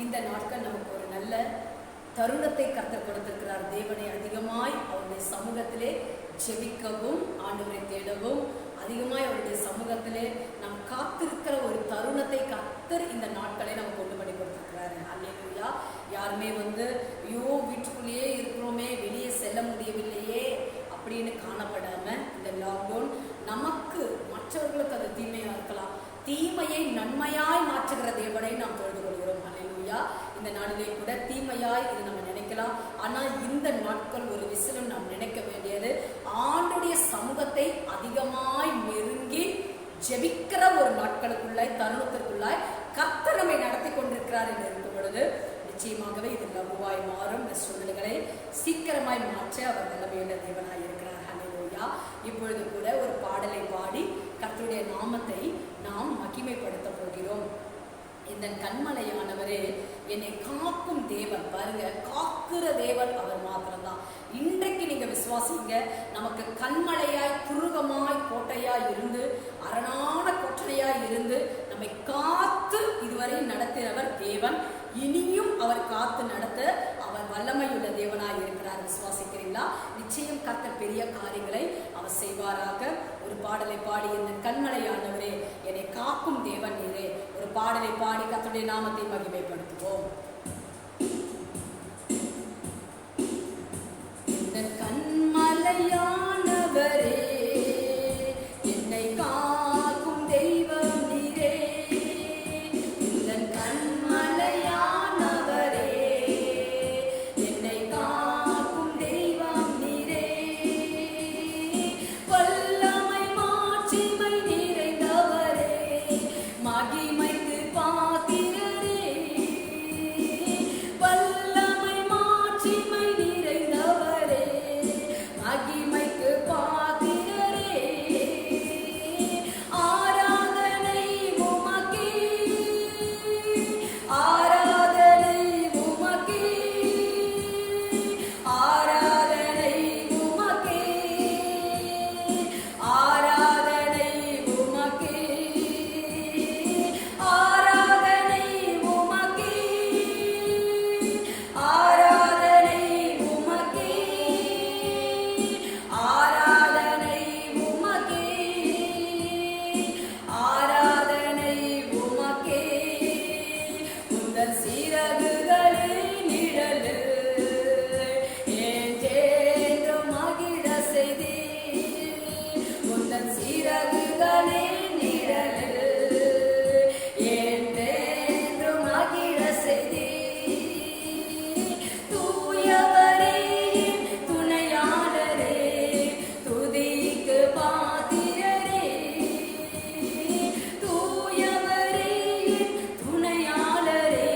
இந்த நாட்கள் நமக்கு ஒரு நல்ல தருணத்தை கர்த்தர் கொடுத்திருக்கிறார். தேவனை அதிகமாய் அவருடைய சமூகத்திலே ஜெபிக்கவும், ஆண்டவரை தேடவும், அதிகமாய் அவருடைய சமூகத்திலே நாம் காத்திருக்கிற ஒரு தருணத்தை கர்த்தர் இந்த நாட்களை நம்ம கொண்டு பண்ணி கொடுத்திருக்கிறாரு. அல்லேலூயா. யாருமே ஐயோ வீட்டுக்குள்ளேயே இருக்கிறோமே, வெளியே செல்ல முடியவில்லையே அப்படின்னு காணப்படாம, இந்த லாக்டவுன் நமக்கு மற்றவர்களுக்கு அது தீமையா இருக்கலாம், தீமையை நன்மையாய் மாற்றுகிற தேவனை நாம் தொழுது கொள்கிறோம். அல்லேலூயா. இந்த நாளிலே கூட தீமையாய் இது நம்ம நினைக்கலாம். ஆனா இந்த நாட்கள் ஒரு விசிலும் நாம் நினைக்க வேண்டியது, ஆண்டுடைய சமூகத்தை அதிகமாய் நெருங்கி ஜெபிக்கிற ஒரு நாட்களுக்குள்ளாய், தருணத்திற்குள்ளாய் கர்த்தர் நம்மை நடத்தி கொண்டிருக்கிறார் என்று இருக்கும் பொழுது நிச்சயமாகவே இது லகுவாய் மாறும். இந்த சூழ்நிலைகளை சீக்கிரமாய் மாற்ற அவர் நிலைமையுள்ள தேவனாய் இருக்கிறார். ஹல்லேலூயா. இப்பொழுது கூட ஒரு பாடலை பாடி கர்த்தருடைய நாமத்தை நாம் மகிமைப்படுத்த போகிறோம். இந்த கண்மலையானவரே என்னை காக்கும் தேவன். பாருங்க, காக்குற தேவன் அவர் மாத்திரம்தான். இன்றைக்கு நீங்க விசுவாசிங்க, நமக்கு கண்மலையாய், குருகமாய், கோட்டையாய் இருந்து, அரணான கோட்டையாய் இருந்து நம்மை காத்து இதுவரை நடத்தினவர் தேவன். இனியும் அவர் காத்து நடத்த அவர் வல்லமையுள்ள தேவனாய் இருக்கிறார். விசுவாசிக்கிறீங்களா? நிச்சயம் கர்த்தர் பெரிய காரியங்களை அவர் செய்வாராக. ஒரு பாடலை பாடி, இந்த கண்மலையானவரே என்னை காக்கும் தேவன் நீரே, ஒரு பாடலை பாடி கர்த்தருடைய நாமத்தை மகிமைப்படுத்துவோம். இந்த கண்மலையானவரே என்னை காக்கும் தெய்வம் நீரே, இந்த கண்மலையானவரே என்னை காக்கும் தெய்வம் நீரே, வல்லமை மாட்சிமை நிறைந்தவரே, மகிமைக்கு பாத்திரரே, வல்லமை மாட்சிமை நிறைந்தவரே, மகிமைக்கு பாத்திரரே, ஆராதனை உமக்கே, ஆராதனை உமக்கே, ஆராதனை உமக்கே, ஆராதனை உமக்கே, ஆராதனை உமக்கே, ஆராதனை உமக்கே, ஆராதனை உமக்கே, ஆராதனை உமக்கே, உந்தன் சிறகுகளின் நிழலில் என்றென்றும் மகிழ செய்தீர், உந்தன் சிறகுகளின் நிழலில் என்றென்றும் மகிழ செய்தீர், தூயவரே என் துணையாளரே, துதிக்கு பாத்திரரே, தூயவரே என் துணையாளரே,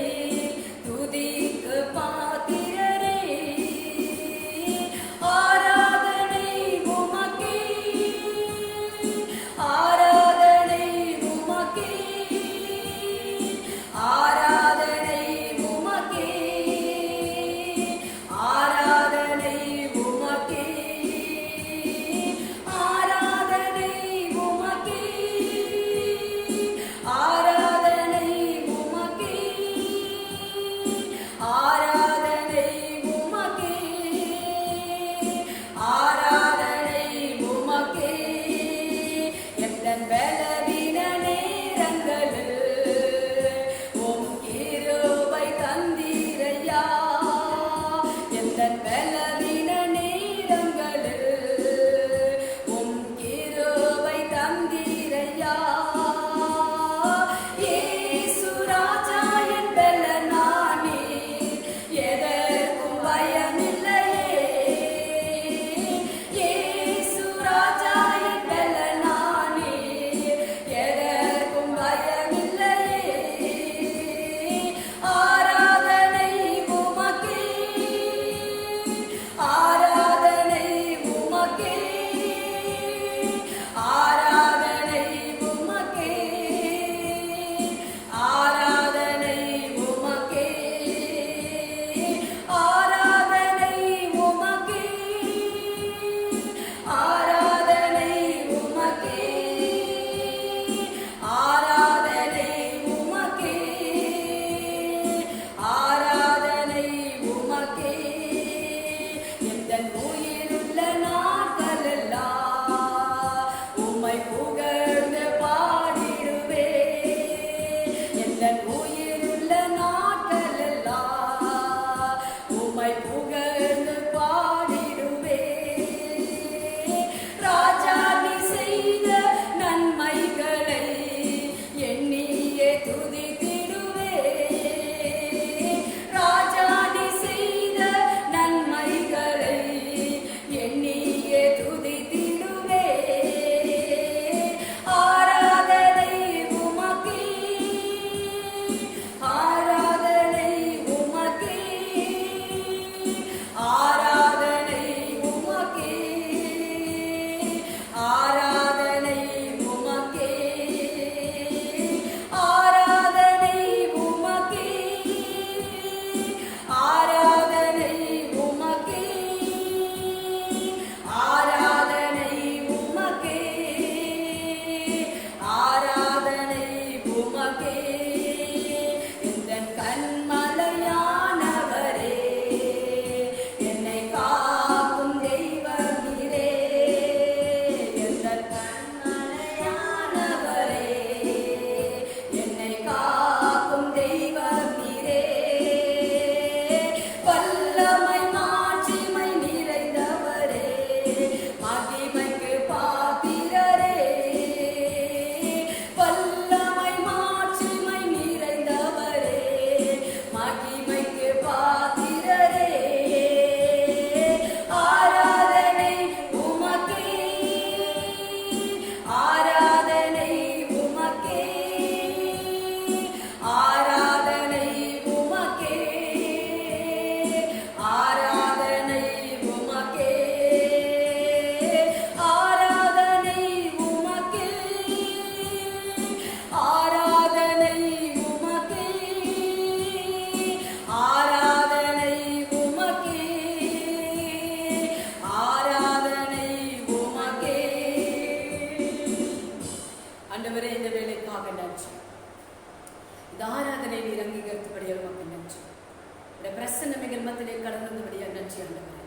இந்த பிரசன்னமைகள் மத்தியிலே கடந்தபடியா நன்றி ஆண்டவரே.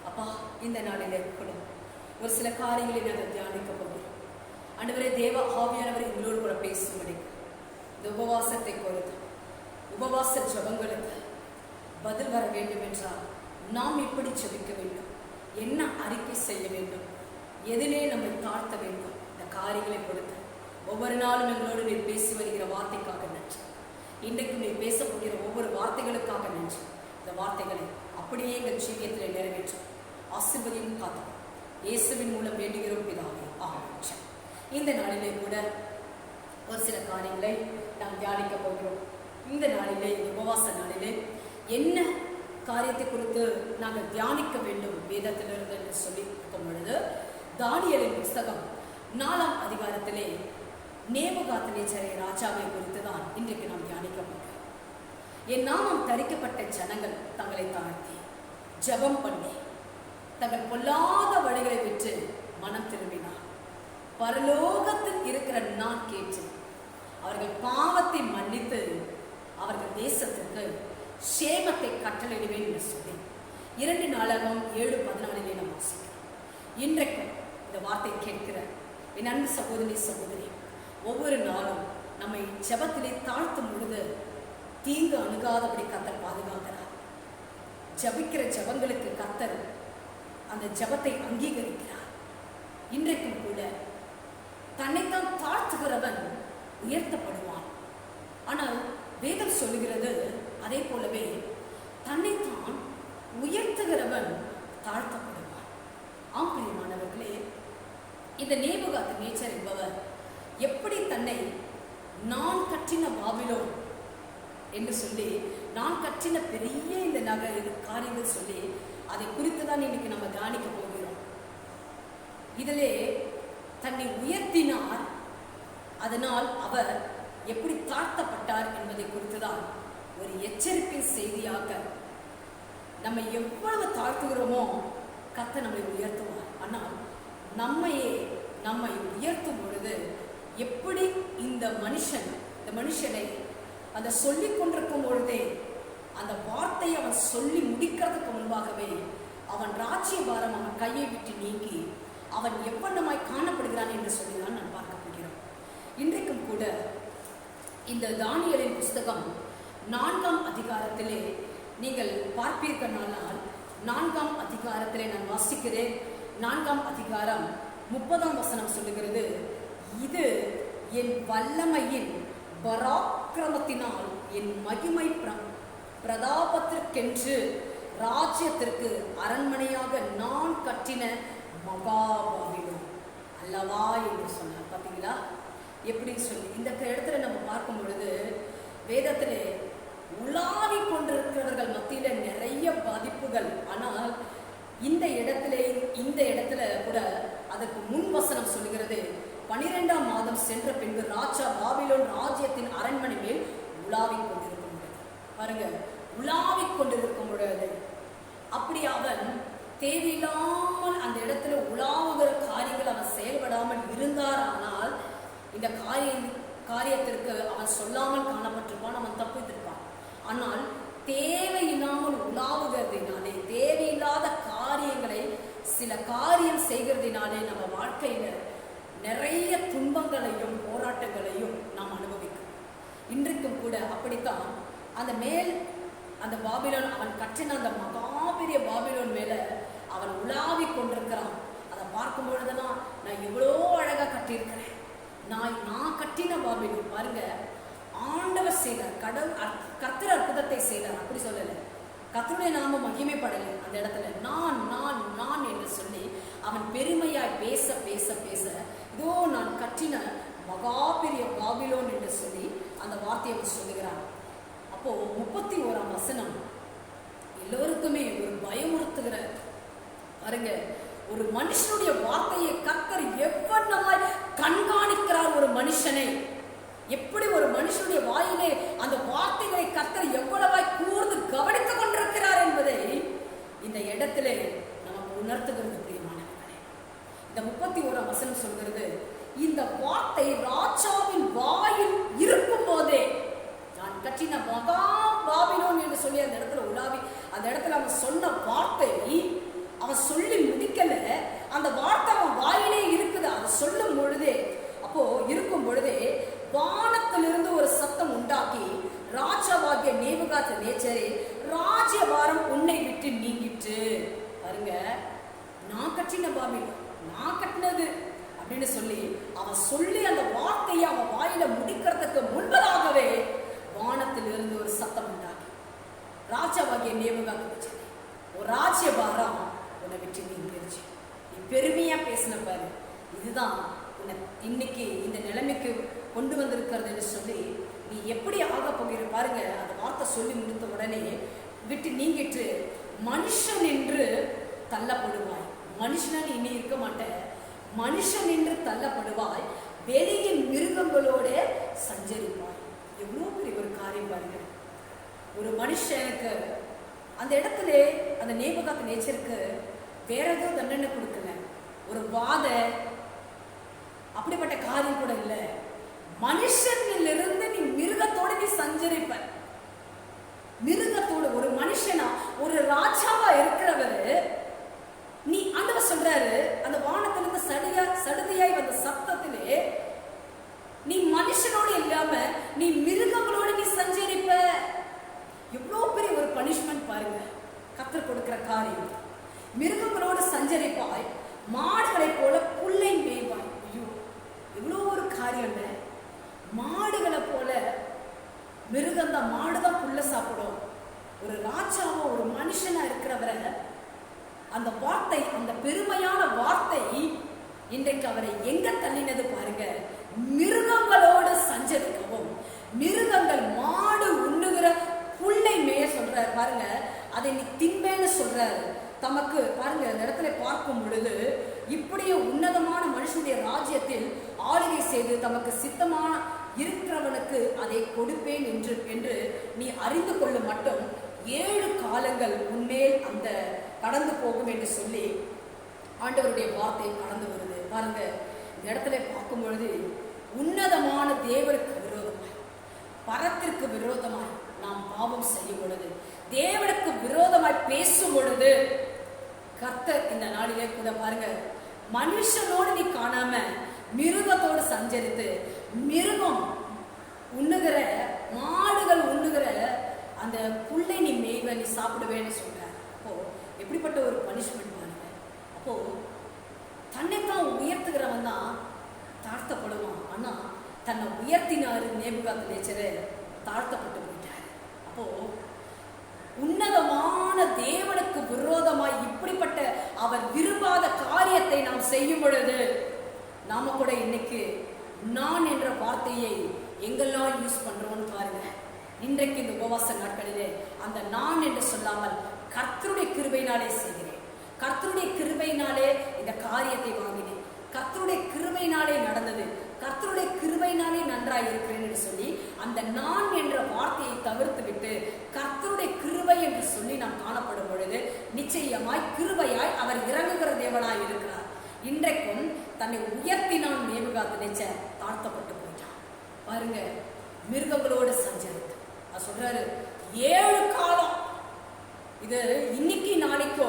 அப்பா, இந்த நாளிலே கூட ஒரு சில காரியங்களை நாங்கள் தியானிக்க போகிறோம். ஆண்டவரே, தேவ ஆவியானவர் எங்களோடு கூட பேசும்படி இந்த உபவாசத்தை கொடுத்து உபவாச ஜபங்களுக்கு பதில் வர வேண்டும் என்றால் நாம் எப்படி ஜெபிக்க வேண்டும், என்ன அறிக்கை செய்ய வேண்டும், எதிலே நம்மை தாழ்த்த வேண்டும், இந்த காரியங்களை கொடுத்து ஒவ்வொரு நாளும் எங்களோடு நீ பேசி வருகிற வார்த்தைக்காக நன்றி. இன்றைக்கும் நீ பேசப்படுகிற ஒவ்வொரு வார்த்தைகளுக்காக நன்றி. இந்த வார்த்தைகளை அப்படியே எங்கள் ஜீவியத்தில் நிறைவேற்றும் ஆசீர்வதியும் காத்தோம். இயேசுவின் மூலம் வேண்டுகிறோம் பிதாவே, ஆமென். இந்த நாளிலே கூட ஒரு சில காரியங்களை நாம் தியானிக்க போகிறோம். இந்த நாளிலே, இந்த உபவாச நாளிலே என்ன காரியத்தை குறித்து நாங்கள் தியானிக்க வேண்டும் வேதத்திலிருந்து என்று சொல்லி இருக்கும் பொழுது, தானியேலின் புஸ்தகம் 4ஆம் அதிகாரத்திலே நேபுகாத்நேச்சரை ராஜாவை குறித்து தான் இன்றைக்கு நாம் தியானிக்க போகிறோம். என் நாமம் தரிக்கப்பட்ட ஜனங்கள் தங்களை தாழ்த்தி ஜெபம் பண்ணி தங்கள் பொல்லாத வழிகளை விட்டு மனம் திரும்பினார். பரலோகத்தில் இருக்கிற நான் கேட்டு அவர்கள் பாவத்தை மன்னித்து அவர்கள் தேசத்திற்கு சேமத்தை கட்டளையிடுவேன் என்று சொல்லி 2 நாளாகவும் 7:14 நாம் வாசிக்கிறோம். இன்றைக்கும் இந்த வார்த்தை கேட்கிற என் அன்பு சகோதரி சகோதரி, ஒவ்வொரு நாளும் நம்மை ஜெபத்திலே தாழ்த்தும் பொழுது தீங்கு அணுகாதபடி கர்த்தர் பாதுகாக்கிறார். ஜபிக்கிற ஜபங்களுக்கு கர்த்தர் அந்த ஜபத்தை அங்கீகரிக்கிறார். இன்றைக்கும் கூட தன்னைத்தான் தாழ்த்துகிறவன் உயர்த்தப்படுவான். ஆனால் வேதம் சொல்லுகிறது, அதே போலவே தன்னைத்தான் உயர்த்துகிறவன் தாழ்த்தப்படுவான். ஆம் பிரியமானவர்களே, இந்த நேபுகாத்நேச்சர் என்பவர் எப்படி தன்னை நான் கட்டின பாபிலோன் என்று சொல்லி, நான் கட்டின பெரிய இந்த நகர் காரியங்கள் சொல்லி அதை குறித்து தான் இன்னைக்கு நம்ம தியானிக்க போகிறோம். இதிலே தன்னை உயர்த்தினார், அதனால் அவர் எப்படி தாழ்த்தப்பட்டார் என்பதை குறித்துதான் ஒரு எச்சரிப்பின் செய்தியாக, நம்ம எவ்வளவு தாழ்த்துகிறோமோ கர்த்தர் நம்மை உயர்த்துவார். ஆனால் நம்மை உயர்த்தும் பொழுது எப்படி இந்த மனுஷனை அந்த சொல்லி கொண்டிருக்கும் பொழுதே அந்த வார்த்தையை அவன் சொல்லி முடிக்கிறதுக்கு முன்பாகவே அவன் ராஜ்யபாரம் அவன் கையை விட்டு நீங்கி அவன் எவ்வளமாய் காணப்படுகிறான் என்று சொல்லிதான் நான் பார்க்க போகிறோம். இன்றைக்கும் கூட இந்த தானியேலின் புஸ்தகம் 4ஆம் அதிகாரத்திலே நீங்கள் பார்ப்பீர்களானால், 4ஆம் அதிகாரத்திலே நான் வாசிக்கிறேன். 4ஆம் அதிகாரம் 30ஆம் வசனம் சொல்லுகிறது, இது என் வல்லமையின் பராக்கிரமத்தினால் என் மகிமை பிரதாபத்திற்கென்று ராஜ்யத்திற்கு அரண்மனையாக நான் கட்டின மகாபாபிலோன் அல்லவா என்று சொன்னார். பார்த்தீங்களா எப்படி சொல்லி இந்த இடத்துல நம்ம பார்க்கும் பொழுது, வேதத்திலே உலாவி கொண்டிருக்கிறவர்கள் மத்தியில நிறைய பாதிப்புகள். ஆனால் இந்த இடத்துல கூட அதற்கு முன் வசனம் சொல்லுகிறது, 12ஆம் மாதம் சென்ற பின்பு ராஜா பாபிலோன் ராஜ்யத்தின் அரண்மனை மேல் உலாவிக் கொண்டிருக்கும் பொழுது, பாருங்க, உலாவிக் கொண்டிருக்கும் பொழுது அப்படி அவன் தேவையில்லாமல் அந்த இடத்துல உலாவுகிற காரியங்கள் அவன் செயல்படாமல் இருந்தார். ஆனால் இந்த காரியத்திற்கு அவன் சொல்லாமல் காணப்பட்டிருப்பான், அவன் தப்பித்திருப்பான். ஆனால் தேவையில்லாமல் உலாவுகிறதினாலே, தேவையில்லாத காரியங்களை சில காரியம் செய்கிறதினாலே நம்ம வாழ்க்கையில நிறைய துன்பங்களையும் போராட்டங்களையும் நாம் அனுபவிக்கிறோம். இன்றைக்கும் கூட அப்படித்தான் அந்த பாபிலோன், அவன் கட்டின அந்த மகாபெரிய பாபிலோன் மேல அவன் உலாவிக் கொண்டிருக்கிறான். அதை பார்க்கும் பொழுதுதான் நான் எவ்வளோ அழகா கட்டியிருக்கிறேன், நான் கட்டின பாபிலோன். பாருங்க, ஆண்டவர் செய்தார், கர்த்தர் அற்புதத்தை செய்தார். அப்படி சொல்லலை, கர்த்தருடைய நாமம் மகிமைப்படலை. அந்த இடத்துல நான் நான் நான் என்று சொல்லி அவன் பெருமையாய் பேச பேச பேச, இதோ நான் கட்டின மகாபெரிய பாபிலோன் என்று சொல்லி அந்த வார்த்தையை அவன் சொல்லுகிறான். அப்போ 31ஆம் வசனம் எல்லோருக்குமே ஒரு பயமுறுத்துகிற, பாருங்க, ஒரு மனுஷனுடைய வார்த்தையை கர்த்தர் எவ்வளவாய் கண்காணிக்கிறார். ஒரு மனுஷனை எப்படி ஒரு மனுஷனுடைய வாயிலே அந்த வார்த்தைகளை கர்த்தர் எவ்வளவாய் கூர்ந்து கவனித்துக் கொண்டிருக்கிறார் என்பதை இந்த இடத்துல நமக்கு உணர்த்துகிறது. பிரியமானவர்களே, இந்த 31ஆம் வசனம் சொல்கிறது, இந்த வார்த்தை ராஜாவின் வாயில் இருக்கும் போதே நான் கட்டின மகா பாபிலோன் என்று சொல்லி அந்த இடத்துல அந்த இடத்துல அவன் சொன்ன வார்த்தை அவன் சொல்லி முடிக்கல, அந்த வார்த்தை அவன் வாயிலே இருக்குது. அதை சொல்லும் பொழுதே, அப்போ இருக்கும் பொழுதே வானத்திலிருந்து ஒரு சத்தம் உண்டாக்கி, ராஜாவாகிய நேபுகாத்நேச்சரே, ராஜ்யபாரம் உன்னை விட்டு நீங்கிட்டு. பாருங்க, நான் கட்டின பாபிலோன், நான் கட்டினது அப்படின்னு சொல்லி அவன் சொல்லி அந்த வார்த்தையை அவன் வாயில முடிக்கிறதுக்கு முன்பதாகவே வானத்திலிருந்து ஒரு சத்தம் உண்டாகி, ராஜாவாகிய நேபுகாத்நேச்சரே, ஒரு ராஜ்யபாரம் உன்னை விட்டு நீங்கிருச்சு. நீ பெருமையா பேசின பாரு, இதுதான் உன்னை இன்னைக்கு இந்த நிலைமைக்கு கொண்டு வந்திருக்கிறதுன்னு சொல்லி நீ எப்படி ஆக போகிற பாருங்க. அந்த வார்த்தை சொல்லி முடித்த உடனே விட்டு நீங்கிட்டு மனுஷன் என்று தள்ளப்படுவாய். மனுஷன் இனி இருக்க மாட்டேன், மனுஷன் என்று தள்ளப்படுவாய், வெளியின் மிருகங்களோட சஞ்சரிப்பாய். எவ்வளோ பெரிய ஒரு காரியம் பாருங்க. ஒரு மனுஷனுக்கு அந்த இடத்துல அந்த நேபுகாத்நேச்சருக்கு வேற ஏதோ தண்டனை கொடுக்கல, ஒரு வாத அப்படிப்பட்ட காரியம் கூட இல்லை. மனுஷனிலிருந்து நீ மிருகத்தோடு நீ சஞ்சரிப்ப. மிருகத்தோடு ஒரு மனுஷனா, ஒரு ராஜாவா இருக்கிறவரு, நீ ஆண்டவர் சொல்றாரு, அந்த வானத்திலிருந்து சடுதியாய் வந்த சத்தத்திலே நீ மனுஷனோடு இல்லாம நீ மிருகங்களோடு நீ சஞ்சரிப்ப. எவ்வளவு பெரிய ஒரு பனிஷ்மெண்ட் பாருங்க, கர்த்தர் கொடுக்கிற காரியம். மிருகங்களோடு சஞ்சரிப்பாய், மாடுகளை போல புல்லை மேய்வாய். ஐயோ, எவ்வளோ ஒரு காரியம். மாடுகளை போல மிருகம் தான், மாடுதான் புல்ல சாப்பிடும். ஒரு ராஜாவோ ஒரு மனுஷனா இருக்கிறவரை அந்த வார்த்தை, அந்த பெருமையான வார்த்தை இன்றைக்கு அவரை எங்க தள்ளினது பாருங்க. மிருகங்களோடு சஞ்சரிக்கவும், மிருகங்கள் மாடு உண்ணுகிற புல்லை மேய சொல்றாரு பாருங்க, அதை நீ தின்பேன்னு சொல்றாரு. தமக்கு பாருங்க, அந்த இடத்துல பார்க்கும் பொழுது இப்படியே உன்னதமான மனுஷனுடைய ராஜ்யத்தில் ஆளுகை செய்து தமக்கு சித்தமான இருக்கிறவனுக்கு அதை கொடுப்பேன் என்று நீ அறிந்து கொள்ள மட்டும் 7 காலங்கள் உன்மேல் அந்த கடந்து போகும் என்று சொல்லி ஆண்டவருடைய வார்த்தை கடந்து வருது பாருங்க. இந்த இடத்துல பார்க்கும் பொழுது உன்னதமான தேவனுக்கு விரோதமாய், பரத்திற்கு விரோதமாய் நாம் பாவம் செய்யும் பொழுது, தேவனுக்கு விரோதமாய் பேசும் பொழுது, கர்த்தர் இந்த நாளிலே கூட பாருங்க, மனுஷனோடு நீ காணாம மிருகத்தோடு சஞ்சரித்து, மிருகம் உண்ணுகிற, மாடுகள் உண்ணுகிற அந்த புல்லை நீ மேய்வ, நீ சாப்பிடுவேன்னு சொல்ற. அப்போ எப்படிப்பட்ட ஒரு பனிஷ்மெண்ட் பாருங்க. அப்போ தன்னைத்தான் உயர்த்துகிறவன் தான் தாழ்த்தப்படுவான். ஆனா தன்னை உயர்த்தினாரு நேபுகாத்நேச்சரே, தாழ்த்தப்பட்டு போயிட்டாரு. அப்போ உன்னதமான தேவனுக்கு விரோதமாய் இப்படிப்பட்ட அவர் விரும்பாத காரியத்தை நாம் செய்யும் பொழுது, நாம கூட இன்னைக்கு நான் என்ற வார்த்தையை எங்கெல்லாம் யூஸ் பண்றோம்னு பாருங்க. இன்றைக்கு இந்த உபவாச நாட்களிலே அந்த நான் என்று சொல்லாமல் கர்த்தருடைய கிருபையினாலே செய்கிறேன், கர்த்தருடைய கிருபையினாலே இந்த காரியத்தை வாங்கினேன், கர்த்தருடைய கிருபையினாலே நடந்தது, கர்த்தருடைய கிருபையினாலே நன்றாய் இருக்கிறேன் என்று சொல்லி அந்த நான் என்ற வார்த்தையை தவிர்த்து விட்டு கர்த்தருடைய கிருபை என்று சொல்லி நாம் காணப்படும் பொழுது நிச்சயமாய் கிருபையாய் அவர் இறங்குகிற தேவனாய் இருக்கிறார். இன்றைக்கும் தன்னை உயர்த்தினான் நேபுகாத்நேச்சர், தாழ்த்தப்பட்டு போயிட்டான் பாருங்க. மிருகங்களோடு சஞ்சரித்து அது சொல்றாரு 7 காலம். இது இன்னைக்கு நாளைக்கோ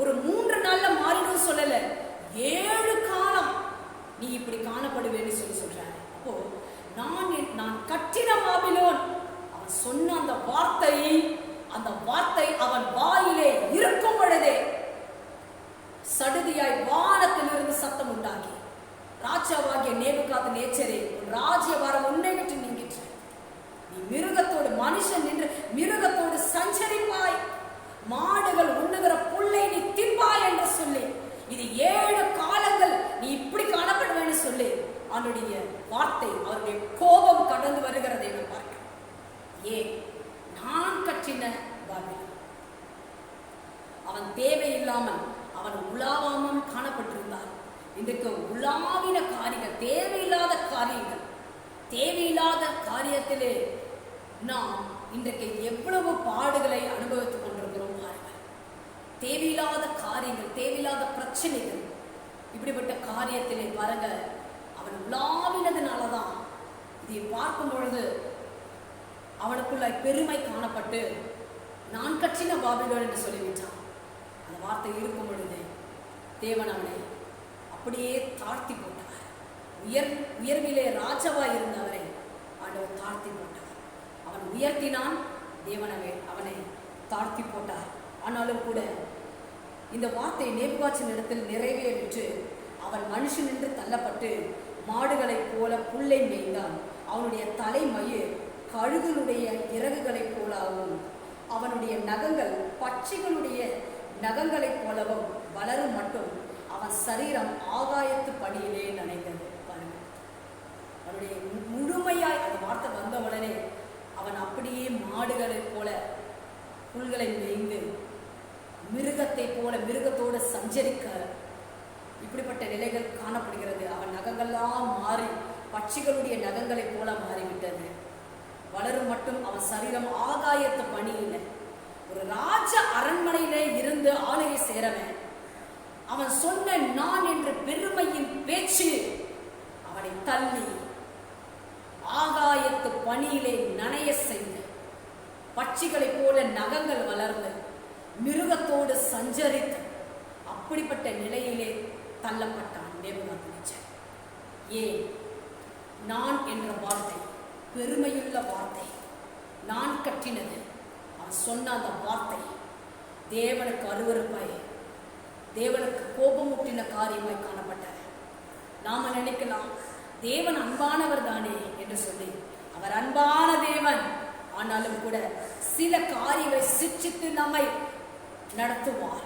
ஒரு 3 நாள்ல மாறிடும் சொல்லல, 7 காலம் நீ இப்படி காணப்படுவேன்னு சொல்லி சொல்றாரு. அப்போ நான் கட்டின பாபிலோன், அவன் சொன்ன அந்த வார்த்தை அவன் வாயிலே இருக்கும் பொழுதே சடுதியாய் வானத்திலிருந்து சத்தம் உண்டாகி, ராஜாவாகிய நேபுகாத்நேச்சரே, ராஜ்யபாரம் உன்னை விட்டு நீங்கிற்று, நீ மிருகத்தோடு, மனுஷன் என்று மிருகத்தோடு சஞ்சரிப்பாய், மாடுகள் உண்ணுகிற புல்லை நீ தின்பாய் என்று சொல்லி, இது 7 காலங்கள் நீ இப்படி காணப்படுவேன்னு சொல்லி அவனுடைய வார்த்தை, அவருடைய கோபம் கடந்து வருகிறதை நான் பார்க்கிறேன். ஏன்? நான் கட்டின பாபிலோன். அவன் தேவையில்லாமல், அவன் உலாவாமல் காணப்பட்டிருந்தார். இன்றைக்கு உலாவின காரியங்கள், தேவையில்லாத காரியங்கள், தேவையில்லாத காரியத்திலே நாம் இன்றைக்கு எவ்வளவு பாடுகளை அனுபவித்துக் கொண்டிருக்கிறோம் பாருங்கள். தேவையில்லாத காரியங்கள், தேவையில்லாத பிரச்சனைகள், இப்படிப்பட்ட காரியத்திலே பாருங்க, அவன் உலாவினதுனாலதான் இதை பார்க்கும் பொழுது அவனுக்குள்ள பெருமை காணப்பட்டு நான் கற்றின பாபிலோன் என்று சொல்லிவிட்டான். அந்த வார்த்தை இருக்கும் பொழுது தேவன் அவனை அப்படியே தாழ்த்தி போட்டார். உயர்விலே ராஜாவாய் இருந்த அவரை ஆண்டவர் தாழ்த்தி போட்டார். அவன் உயர்த்தினான், தேவனவே அவனை தாழ்த்தி போட்டார். ஆனாலும் கூட இந்த வார்த்தை நேபுகாத்நேச்சரின் இடத்தில் நிறைவேறிற்று. அவன் மனுஷன் என்று தள்ளப்பட்டு மாடுகளைப் போல புல்லை மேய்ந்தான். அவனுடைய தலைமயிர் கழுகுகளுடைய இறகுகளைப் போலவும் அவனுடைய நகங்கள் பட்சிகளுடைய நகங்களைப் போலவும் வளரும் மட்டும் அவன் சரீரம் ஆகாயத்து படியிலே நனைந்தது. பாருங்க, அவனுடைய முழுமையாய் அந்த வார்த்தை வந்த உடனே அவன் அப்படியே மாடுகளைப் போல புல்களை மேய்ந்து மிருகத்தை போல மிருகத்தோடு சஞ்சரிக்க இப்படிப்பட்ட நிலைகள் காணப்படுகிறது. அவன் நகங்கள்லாம் மாறி பட்சிகளுடைய நகங்களைப் போல மாறிவிட்டது. வளரும் மட்டும் அவன் சரீரம் ஆகாயத்து பணியில. ஒரு ராஜ அரண்மனையிலே இருந்து ஆளுகை சேரவன் அவன் சொன்ன நான் என்று பெருமையின் பேச்சு அவனை தள்ளி ஆகாயத்து பணியிலே நனைய செய்து பட்சிகளைப் போல நகங்கள் வளர்ந்து மிருகத்தோடு சஞ்சரித்து அப்படிப்பட்ட நிலையிலே தள்ளப்பட்டான் நேபுகாத்நேச்சர். ஏன்? நான் என்ற வார்த்தை பெருமையுள்ள வார்த்தை, நான் கட்டினது. அவன் சொன்ன அந்த வார்த்தை தேவனுக்கு அருவருப்பாய், தேவனுக்கு கோபமூட்டின காரியமாய் காணப்பட்டது. நாம நினைக்கலாம் தேவன் அன்பானவர் தானே என்று சொல்லி. அவர் அன்பான தேவன். ஆனாலும் கூட சில காரியங்களை சிட்சித்து நம்மை நடத்துவார்.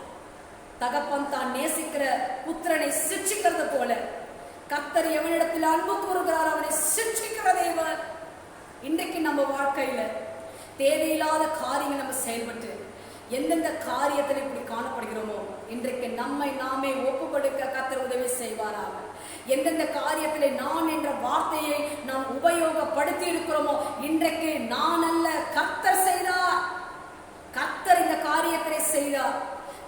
தகப்பன் தான் நேசிக்கிற புத்திரனை சிட்சிக்கிறது போல கர்த்தர் எவனிடத்தில் அன்பு கூறுகிறார் அவனை சிட்சிக்கிற தேவன். இன்றைக்கு நம்ம வாழ்க்கையில தேவையில்லாத காரியங்கள் நம்ம செயல்பட்டு எந்தெந்த காரியத்தில் இப்படி காணப்படுகிறோமோ இன்றைக்கு நம்மை நாமே ஒப்பு கொடுக்க கர்த்தர் உதவி செய்வாராக. எந்தெந்த காரியத்திலே நான் என்ற வார்த்தையை நாம் உபயோகப்படுத்தி இருக்கிறோமோ இன்றைக்கு நான் அல்ல, கர்த்தர் செய்தார். கர்த்தர் இந்த காரியத்தை செய்தார்.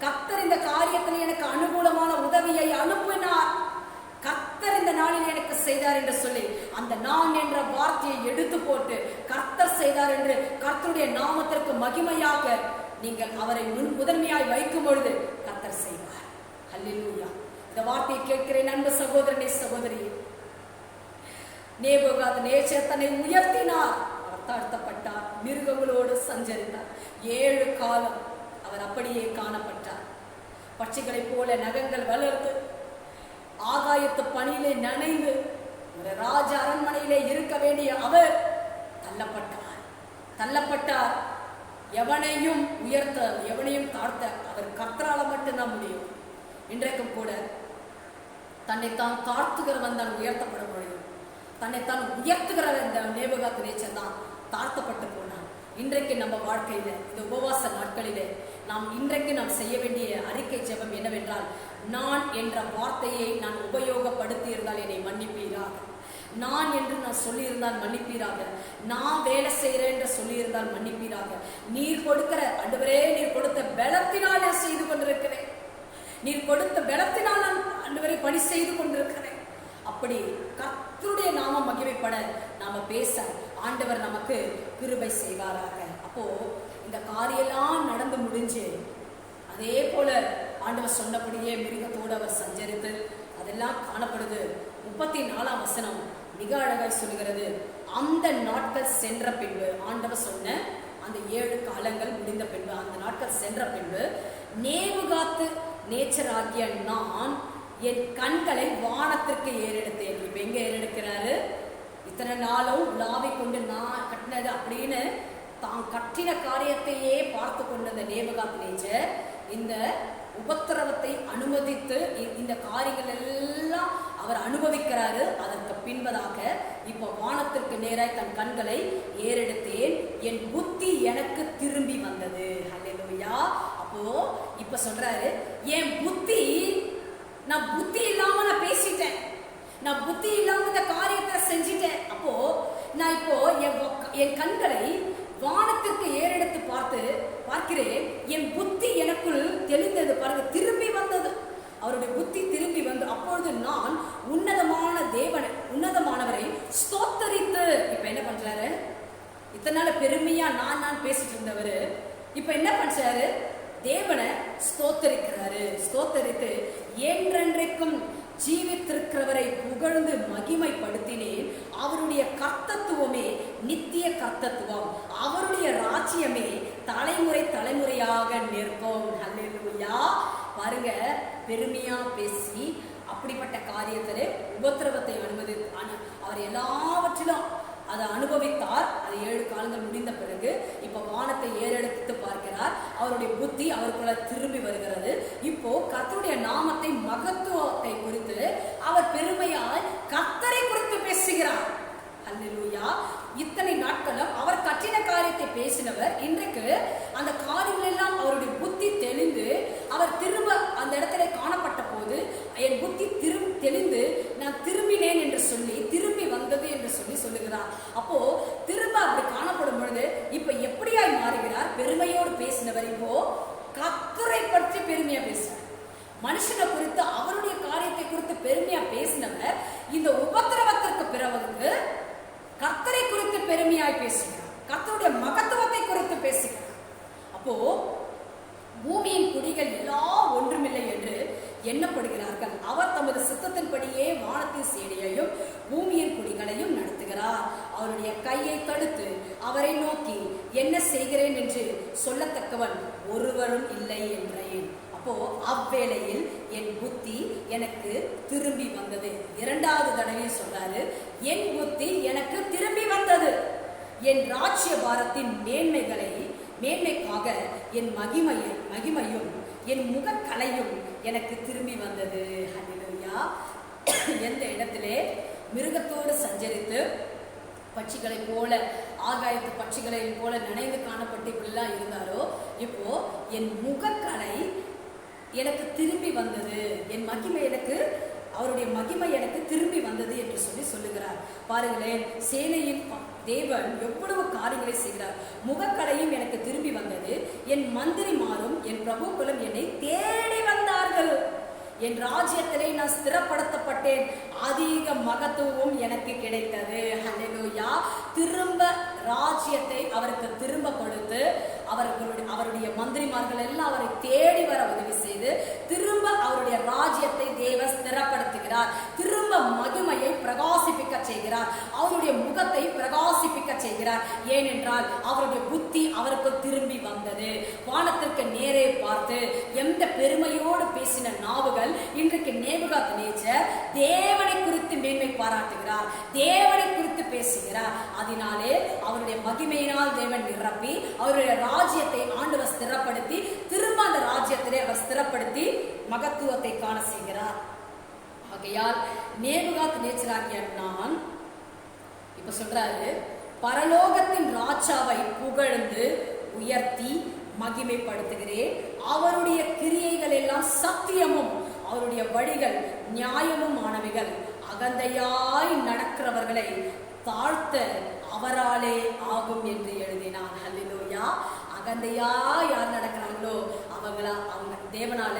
கர்த்தர் இந்த காரியத்தில் எனக்கு அனுகூலமான உதவியை அனுப்பினார். கர்த்தர் இந்த நாளில் எனக்கு செய்தார் என்று சொல்லி அந்த நான் என்ற வார்த்தையை எடுத்து போட்டு கர்த்தர் செய்தார் என்று கர்த்தருடைய நாமத்திற்கு மகிமையாக நீங்கள் அவரை முதன்மையாய் வைக்கும் பொழுது கர்த்தர் செய்வார். அல்லேலூயா. இந்த வார்த்தையை கேட்கிறேன் அன்பு சகோதரனே, சகோதரி. நேபுகாத்நேச்சர் தன்னை உயர்த்தினார். அவர் தாழ்த்தப்பட்டார், மிருகங்களோடு சஞ்சரித்தார். 7 காலம் அவர் அப்படியே காணப்பட்டார். பட்சிகளைப் போல நகங்கள் வளர்ந்து ஆகாயத்து பணியிலே நனைந்து ஒரு ராஜ அரண்மனையிலே இருக்க வேண்டிய அவர் தள்ளப்பட்டார். எவனையும் உயர்த்த எவனையும் தாழ்த்த அவர் கர்த்தரால மட்டும்தான் முடியும். இன்றைக்கும் கூட தன்னைத்தான் தாழ்த்துகிறவன் தான் உயர்த்தப்பட முடியும். தன்னைத்தான் உயர்த்துகிற இந்த நேபுகாத்நேச்சர் தான் தாழ்த்தப்பட்டு போனான். இன்றைக்கு நம்ம வாழ்க்கையில இந்த உபவாச நாட்களிலே இன்றைக்கு நாம் செய்ய வேண்டிய அறிக்கை ஜெபம் என்னவென்றால், நான் என்ற வார்த்தையை நான் உபயோகப்படுத்தி இருந்தால் என்னை மன்னிப்பீராக. நான் என்று நான் சொல்லியிருந்தால் மன்னிப்பீராக. நான் வேலை செய்கிறேன் என்று சொல்லியிருந்தால் மன்னிப்பீராக. நீர் கொடுக்கிற ஆண்டவரே, நீர் கொடுத்த பலத்தினால் நான் செய்து கொண்டிருக்கிறேன். நீர் கொடுத்த பலத்தினால் நான் ஆண்டவரை பணி செய்து கொண்டிருக்கிறேன். அப்படி கர்த்தருடைய நாமம் மகிமைப்பட நாம பேச ஆண்டவர் நமக்கு கிருபை செய்வாராக. அப்போ இந்த காரியெல்லாம் நடந்து முடிஞ்சு அதே போல ஆண்டவர் சொன்னபடியே மிருகத்தோடு அவர் சஞ்சரித்து அதெல்லாம் காணப்படுது. 34ஆம் வசனம் மிக அழகாய் சொல்கிறது. அந்த நாட்கள் சென்ற பின்பு, ஆண்டவர் சொன்ன அந்த 7 காலங்கள் முடிந்த பின்பு, அந்த நாட்கள் சென்ற பின்பு நேபுகாத்நேச்சர் ஆகிய நான் என் கண்களை வானத்திற்கு ஏறெடுத்தேன். இப்ப எங்க ஏறெடுக்கிறாரு? இத்தனை நாளும் உலாவை கொண்டு நான் கட்டினது அப்படின்னு தான் கட்டின காரியத்தையே பார்த்து கொண்ட நேபுகாத்நேச்சர் இந்த உபத்திரவத்தை அனுமதித்து இந்த காரியங்கள் எல்லாம் அவர் அனுபவிக்கிறாரு. அதற்கு பின்பதாக இப்ப வானத்திற்கு நேராய் தன் கண்களை ஏறெடுத்தேன், என் புத்தி எனக்கு திரும்பி வந்தது. அல்லேலூயா. அப்போ இப்ப சொல்றாரு, என் புத்தி, நான் புத்தி இல்லாம நான் பேசிட்டேன், நான் புத்தி இல்லாம இந்த காரியத்தை செஞ்சிட்டேன். அப்போ நான் இப்போ என் கண்களை வானத்திற்கு ஏறெடுத்து பார்க்கிறேன். என் புத்தி எனக்குள் தெளிந்தது. பாருங்க, திரும்பி வந்தது. அவருடைய புத்தி திரும்பி வந்து அப்பொழுது நான் உன்னதமானவரை ஸ்தோத்தரித்து, இப்ப என்ன பண்றாரு? இத்தனை நாள் பெருமையா நான் பேசிட்டு இருந்தவர் இப்ப என்ன பண்றாரு? தேவனை ஸ்தோத்தரிக்கிறாரு. ஸ்தோத்தரித்து என்றென்றைக்கும் ஜீவித்திருக்கிறவரை புகழ்ந்து மகிமைப்படுத்தினேன். அவருடைய கர்த்தத்துவமே நித்திய கர்த்தத்துவம், அவருடைய ராஜ்யமே தலைமுறை தலைமுறையாக நிற்கும். ஹல்லேலூயா. பாருங்க, பெருமையா பேசி அப்படிப்பட்ட காரியத்திலே உபத்திரவத்தை அவர் எல்லாவற்றிலும் அதை அனுபவித்தார். அது 7 காலங்கள் முடிந்த பிறகு இப்போ வானத்தை ஏறெடுத்து பார்க்கிறார். அவருடைய புத்தி அவருக்குள்ள திரும்பி வருகிறது. இப்போ கர்த்தருடைய நாமத்தை மகத்துவத்தை குறித்து அவர் பெருமையாய் கர்த்தரை குறித்து பேசுகிறார். அல்லேலூயா. இத்தனை நாட்களும் அவர் கற்றின காரியத்தை பேசினவர், இன்றைக்கு அந்த காரியங்கள் எல்லாம் அவருடைய புத்தி தெளிந்து அவர் திரும்ப அந்த இடத்துல காணப்பட்ட போது என் புத்தி தெளிந்து நான் திரும்பினேன் என்று சொல்லி, திரும்பி வந்தது என்று சொல்லி சொல்லுகிறார். அப்போ திரும்ப அப்படி காணப்படும் பொழுது இப்ப எப்படியாய் மாறுகிறார்? பெருமையோடு பேசினவர் இப்போ கர்த்தரை பற்றி பெருமையா பேசுறார். மனுஷனை குறித்து அவருடைய காரியத்தை குறித்து பெருமையா பேசினவர் இந்த உபத்திரவத்திற்கு பிறகு கர்த்தரை குறித்து பெருமையாய் பேசுகிறார். கர்த்தருடைய மகத்துவத்தை குறித்து பேசுகிறார். அப்போ பூமியின் குடிகள் எல்லாம் ஒன்றுமில்லை என்று எண்ணப்படுகிறார்கள். அவர் தமது சித்தத்தின்படியே வானத்தின் சேனையையும் பூமியின் குடிகளையும் நடத்துகிறார். அவருடைய கையை தடுத்து அவரை நோக்கி என்ன செய்கிறேன் என்று சொல்லத்தக்கவன் ஒருவரும் இல்லை என்றேன். அப்போ அவ்வேளையில் என் புத்தி எனக்கு திரும்பி வந்தது. 2வது தடவை சொல்றாரு, என் புத்தி எனக்கு திரும்பி வந்தது. என் ராஜ்ய பாரத்தின் மேன்மைக்காக என் மகிமையும் என் முகக்கலையும் எனக்கு திரும்பி வந்தது. ஹல்லேலூயா. எந்த இடத்திலே மிருகத்தோடு சஞ்சரித்து பட்சிகளை போல, ஆகாயத்து பட்சிகளை போல நினைந்து காணப்பட்டு இப்படிலாம் இருந்தாரோ, இப்போ என் முகக்கலை எனக்கு திரும்பி வந்தது, என் மகிமை எனக்கு, அவருடைய மகிமை எனக்கு திரும்பி வந்தது என்று சொல்லி சொல்லுகிறார். பாருங்களேன், சேனையின் தேவன் எவ்வளவு காரியங்களை செய்கிறார். முகக்கலையும் எனக்கு திரும்பி வந்தது. என் மந்திரிமாரும் என் பிரபுக்களும் என்னை தேடி வந்தார்கள். என் ராஜ்யத்திலே நான் ஸ்திரப்படுத்தப்பட்டேன். அதிக மகத்துவம் எனக்கு கிடைத்தது. ஹல்லேலூயா. திரும்ப ராஜ்யத்தை அவருக்கு திரும்ப கொடுத்து அவருடைய மந்திரிமார்கள் எல்லாம் அவரை தேடி வர உதவி செய்து திரும்ப அவருடைய ராஜ்யத்தை தேவன் ஸ்திரப்படுத்துகிறார். திரும்ப மகிமையை பிரகாசிப்பிக்க செய்கிறார். அவருடைய முகத்தை பிரகாசிப்பிக்க செய்கிறார். ஏனென்றால் அவருடைய புத்தி அவருக்கு திரும்பி வந்தது. வானத்திற்கு நேரே பார்த்து எந்த பெருமையோடு பேசின நாவுகள் இன்றைக்கு நேபுகாத்நேச்சர் தேவனை குறித்து மேன்மை பாராட்டுகிறார், தேவனை குறித்து பேசுகிறார். அதனாலே அவருடைய மகிமையினால் தேவன் நிரப்பி அவருடைய ராஜ்யத்தை ஆண்டவர் ஸ்திரப்படுத்தி திரும்ப அந்த ராஜ்யத்திலே அவர் ஸ்திரப்படுத்தி மகத்துவத்தை காண செய்கிறார். ஆகையால் நேபுகாத்நேச்சராகிய நான் இப்ப சொல்றாரு, பரலோகத்தின் ராஜாவை புகழ்ந்து உயர்த்தி மகிமைப்படுத்துகிறேன். அவருடைய கிரியைகள் எல்லாம் சத்தியமும் அவருடைய வழிகள் நியாயமும் ஆனவைகள். அகந்தையாய் நடக்கிறவர்களை தாழ்த்த அவராலே ஆகும் என்று எழுதினான். ஹல்லேலூயா. அகந்தையா யார் நடக்கிறாங்களோ அவங்க தேவனால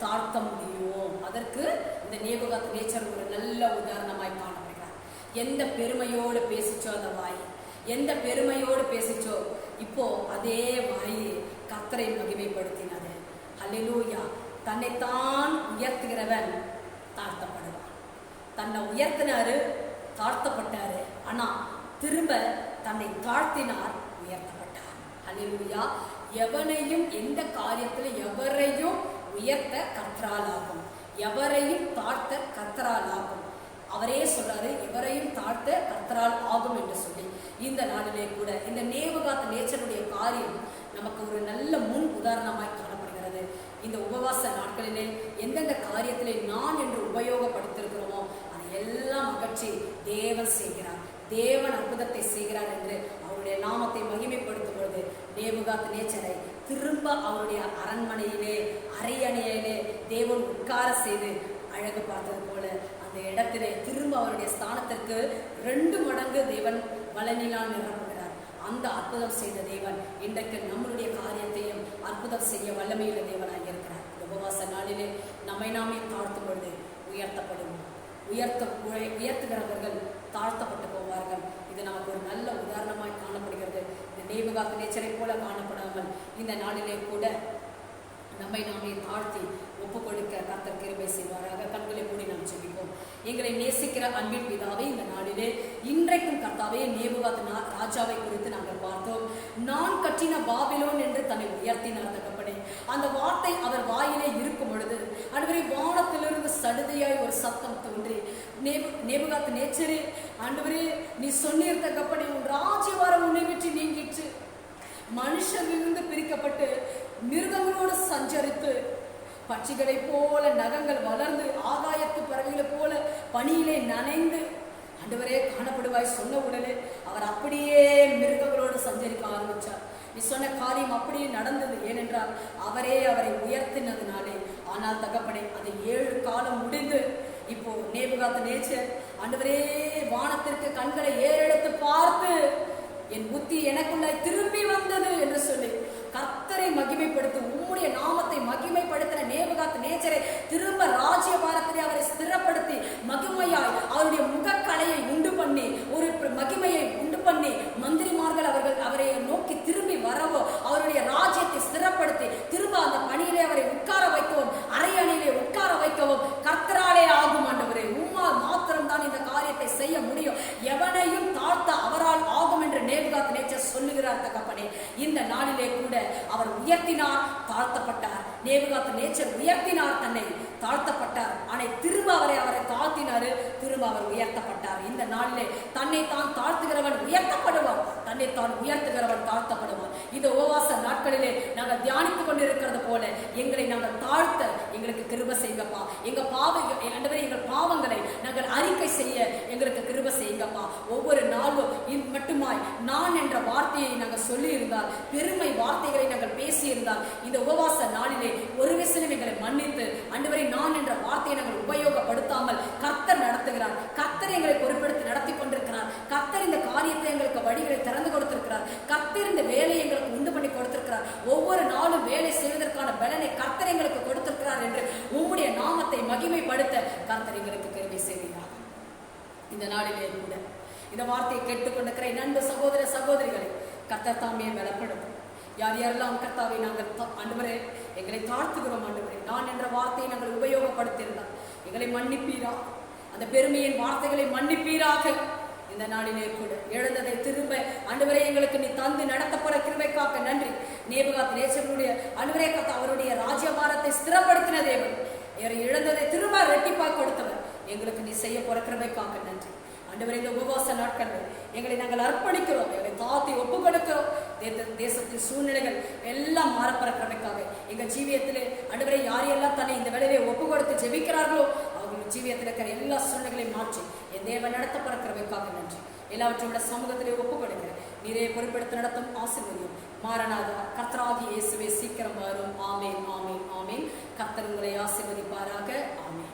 தாழ்த்த முடியும். அதற்கு இந்த நேபுகாத்நேச்சர் ஒரு நல்ல உதாரணமாய் காணப்படுகிறார். எந்த பெருமையோடு பேசிச்சோ அந்த வாய், எந்த பெருமையோடு பேசிச்சோ இப்போ அதே வாய் கர்த்தரை மகிமைப்படுத்தினது. ஹல்லேலூயா. தன்னைத்தான் உயர்த்துகிறவன் தாழ்த்தப்படுவான். தன்னை உயர்த்தினாரு, தாழ்த்தப்பட்டாரு. ஆனா திரும்ப தன்னை தாழ்த்தினார், உயர்த்தப்பட்டார். ஹல்லேலூயா. எவனையும் எந்த காரியத்துல எவரையும் உயர்த்த கர்த்தரால் ஆகும், எவரையும் தாழ்த்த கர்த்தரால் ஆகும். அவரே சொல்றாரு, எவரையும் தாழ்த்த கர்த்தரால் ஆகும் என்று சொல்லி இந்த நாளிலே கூட இந்த நேபுகாத்நேச்சருடைய காரியம் நமக்கு ஒரு நல்ல முன் உதாரணமாய் காணப்படுகிறது. இந்த உபவாச நாட்களிலே எந்தெந்த காரியத்திலே நான் என்று உபயோகப்படுத்திருக்கிறோமோ அதை எல்லாம் அகற்றி தேவன் செய்கிறார், தேவன் அற்புதத்தை செய்கிறார் என்று அவருடைய நாமத்தை மகிமைப்படுத்தும் பொழுது நேபுகாத்நேச்சரை திரும்ப அவருடைய அரண்மனையிலே அரியணையிலே தேவன் உட்கார செய்து அழகு பார்த்தது போல அந்த இடத்திலே திரும்ப அவருடைய ஸ்தானத்திற்கு 2 மடங்கு தேவன் பலனினால் நிரப்புகிறார். அந்த அற்புதம் செய்த தேவன் இன்றைக்கு நம்மளுடைய காரியத்தையும் அற்புதம் செய்ய வல்லமையுள்ள தேவனாக இருக்கிறார். உபவாச நாளிலே நம்மை நாமே தாழ்த்தும் பொழுது உயர்த்தப்படுவோம். உயர்த்துகிறவர்கள் தாழ்த்தப்பட்டு போவார்கள். இது நமக்கு ஒரு நல்ல உதாரணமாய் காணப்படுகிறது. நேபுகாத் நேச்சரை போல காணப்படாமல் இந்த நாளிலே கூட நம்மை நாமே தாழ்த்தி ஒப்பு கொடுக்க கர்த்தர் கிருபை செய்வாராக. கண்களை மூடி நாம் ஜெபிப்போம். எங்களை நேசிக்கிற அன்பின் பிதாவே, இந்த நாளிலே இன்றைக்கும் கர்த்தாவே நேபுகாத் ராஜாவை குறித்து நாங்கள் பார்த்தோம். நான் கட்டின பாபிலோன் என்று தன்னை உயர்த்தினார் தகப்பனே. அந்த வார்த்தை அவர் வாயிலே இருக்கும் பொழுது ஆண்டவரே வானத்திலிருந்து சடுதியாய் ஒரு சத்தம் தோன்றி, நேபுகாத் நேச்சரே, ஆண்டவரே நீ சொன்னீர் தகப்பனே, உன் ராஜ்யபாரம் உன்னை விட்டு நீங்கிற்று. மனுஷனிலிருந்து பிரிக்கப்பட்டு மிருகங்களோடு சஞ்சரித்து பட்சிகளை போல நகங்கள் வளர்ந்து ஆகாயத்து பறவைகளை போல பனியிலே நனைந்து ஆண்டவரே காணப்படுவாய் சொன்ன உடனே அவர் அப்படியே மிருகங்களோடு சஞ்சரிக்க ஆரம்பிச்சார். நீ சொன்ன காரியம் அப்படியே நடந்தது. ஏனென்றால் அவரை உயர்த்தினதுனாலே. ஆனால் தகப்பனே, அது 7 காலம் முடிந்து இப்போ நேபுகாத் நேச்சர் ஆண்டவரே வானத்திற்கு கண்களை ஏறெடுத்து பார்த்து என் புத்தி எனக்குள்ளாய் திரும்பி வந்தது என்று சொல்லி கர்த்தரை மகிமைப்படுத்தி உம்முடைய நாமத்தை மகிமைப்படுத்தின நேபுகாத் நேச்சரை திரும்ப ராஜ்யபாரத்திலே அவரை ஸ்திரப்படுத்தி மகிமையாய் அவருடைய முகக்கலையை உண்டு பண்ணி ஒரு மகிமையை உண்டு பண்ணி மந்திரிமார்கள் அவரை நோக்கி திரும்பி வரவோ அவருடைய ராஜ்யத்தை ஸ்திரப்படுத்தி திரும்ப அந்த பணியிலே அவரை உட்கார வைக்கவும் அரை அணியிலே உட்கார வைக்கவும் கர்த்தராலே ஆகும். ஆண்டவரே, உம்மால் மாத்திரம்தான் இந்த காரியத்தை செய்ய முடியும். எவனையும் தாழ்த்த அவரால் ஆகும் என்று நேபுகாத் நேச்சர் சொல்லுகிறார் தகப்பனே. இந்த நாளிலே கூட அவர் உயர்த்தினார், தாழ்த்தப்பட்டார். நேபுகாத் நேச்சர் உயர்த்தினார், தன்னை தாழ்த்தப்பட்டார். ஆனால் திரும்ப அவரை தாழ்த்தினாரு, திரும்ப அவர் உயர்த்தப்பட்டார். இந்த நாளிலே தன்னை தான் தாழ்த்துகிறவன் உயர்த்தப்படுவான், தன்னை தான் உயர்த்துகிறவன் தாழ்த்தப்படுவான். இந்த உபவாச நாட்களிலே நாங்கள் தியானித்துக் கொண்டிருக்கிறது போல எங்களை நாங்கள் தாழ்த்த எங்களுக்கு கிருபை செய்யுங்கப்பா. எங்கள் பாவங்களை நாங்கள் அறிக்கை செய்ய எங்களுக்கு கிருபை செய்யுங்கப்பா. ஒவ்வொரு நாளும் மட்டுமாய் நான் என்ற வார்த்தையை நாங்கள் சொல்லி இருந்தால், பெருமை வார்த்தைகளை நாங்கள் பேசியிருந்தால், இந்த உபவாச நாளிலே ஒரு விசனம் எங்களை மன்னித்து ஆண்டவரே நான் என்ற வார்த்தையை நாங்கள் உபயோகப்படுத்தாமல் கர்த்தர் நடத்துகிறார். கர்த்தர் எங்களை பொறுப்பெடுத்து நடத்தி கொண்டிருக்கிறார். கர்த்தர் இந்த காரியத்தை எங்களுக்கு வழிகளை திறந்து கொடுத்திருக்கிறார். கர்த்தர் இந்த வேலையை எங்களுக்கு உண்டு பண்ணி கொடுத்திருக்கிறார். ஒவ்வொரு நாளும் வேலை செய்வதற்கான பலனை கர்த்தர் எங்களுக்கு கொடுத்திருக்கிறார் என்று உம்முடைய நாமத்தை மகிமைப்படுத்த கர்த்தர் எங்களுக்கு கிருபை செய்கிறார். இந்த நாளிலே கூட இந்த வார்த்தையை கேட்டுக்கொண்டிருக்கிற நண்பு சகோதர சகோதரிகளை கர்த்தர் தாமே பலப்படுத்தும். யார் யாரெல்லாம் கர்த்தாவை நாங்கள் ஆண்டவரே எங்களை தாழ்த்துகிறோம், ஆண்டவரே நான் என்ற வார்த்தையை நாங்கள் உபயோகப்படுத்தியிருந்தால் எங்களை மன்னிப்பீரா, அந்த பெருமையின் வார்த்தைகளை மன்னிப்பீராக. இந்த நாளிலே கூட எழுந்ததை திரும்ப ஆண்டவரே எங்களுக்கு நீ தந்து நடத்தப்பட கிருபைக்காக நன்றி. நேபுகாத் நேச்சருடைய ஆண்டவரே கர்த்தா அவருடைய ராஜ்யபாரத்தை ஸ்திரப்படுத்தின தேவன், இழந்ததை திரும்ப ரெட்டிப்பாய் கொடுத்தவர், எங்களுக்கு நீ செய்ய போற கிருபைக்காக நன்றி. ஆண்டவரே இந்த உபவாச நாட்கள் எங்களை நாங்கள் அர்ப்பணிக்கிறோம், எங்களை தாத்தி ஒப்பு கொடுக்கிறோம். தேசத்தின் சூழ்நிலைகள் எல்லாம் மாறப்பற கிருபைக்காக எங்க ஜீவியத்திலே ஆண்டவரே யாரையெல்லாம் தன்னை இந்த வேலையை ஒப்பு கொடுத்து ஜெபிக்கிறார்களோ அவர்கள் ஜீவியத்தில் இருக்கிற எல்லா சூழ்நிலைகளையும் மாற்றி என் தேவன் நடத்தப்பட கிருபைக்காக நன்றி. எல்லாவற்றையும் சமூகத்திலே ஒப்பு கொடுக்கிறேன். நீரே பொறுப்பெடுத்து நடத்தும் ஆசீர்வதியும். மாரநாதா கர்த்தராகிய இயேசுவே சீக்கிரம் வரும். ஆமேன், ஆமேன், ஆமேன். கர்த்தர் உங்களை ஆசீர்வதிப்பாராக. ஆமேன்.